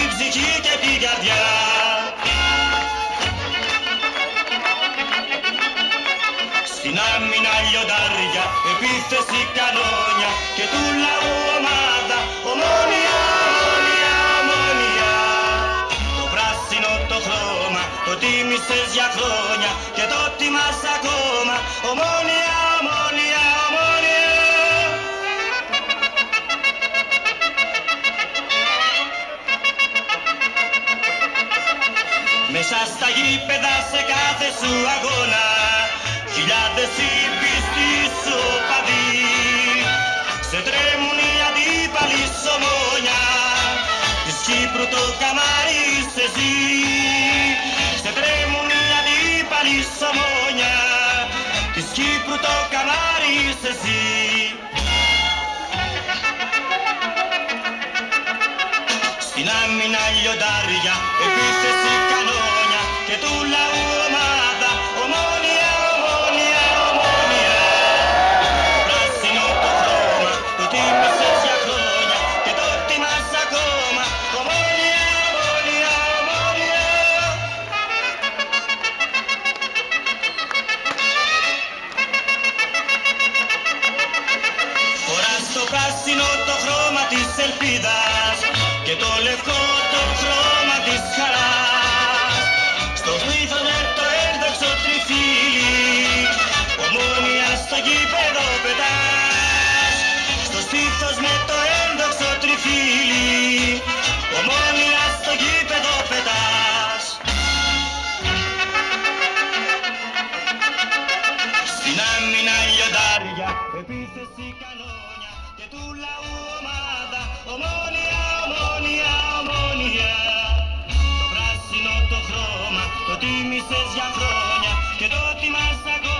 την ψυχή και την καρδιά. Στην άμυνα λιοντάρια, επίθεση κανόνια και του λαού ομάδα, Ομόνια, Ομόνια, Ομόνια. Το πράσινο το χρώμα, το τίμησες για χρόνια και το τιμάς ακόμα, Ομόνια, Ομόνια, Ομόνια. Μέσα στα γήπεδα σε κάθε σου αγώνα, χιλιάδες οι πιστοί σου οπαδοί, σε τρέμουν οι αντίπαλοι σ' Ομόνια, της Κύπρου το καμάρι είσαι εσύ. Σε τρέμουν οι αντίπαλοι σ' Ομόνια, της Κύπρου το καμάρι είσαι εσύ. Στην άμυνα λιοντάρια, επίθεση κανόνια και του λαού ομάδα, Ομόνια, Ομόνια, Ομόνια. Πράσινο το χρώμα, το τίμησες για χρόνια και το τιμάς ακόμα, Ομόνια, Ομόνια, Ομόνια. Φοράς το πράσινο το χρώμα της ελπίδας και το λευκό το χρώμα της χαράς. Στο στήθος με το ένδοξο τριφύλι, Ομόνια στο γήπεδο πετάς. Στο στήθος με το ένδοξο τριφύλι, Ομόνια στο γήπεδο πετάς. Στην άμυνα λιοντάρια, επίθεση κανόνια και του λαού ομάδα, Ομόνια, Ομόνια, Ομόνια. Το πράσινο το χρώμα, το τίμησες για χρόνια και το τιμάς ακόμα.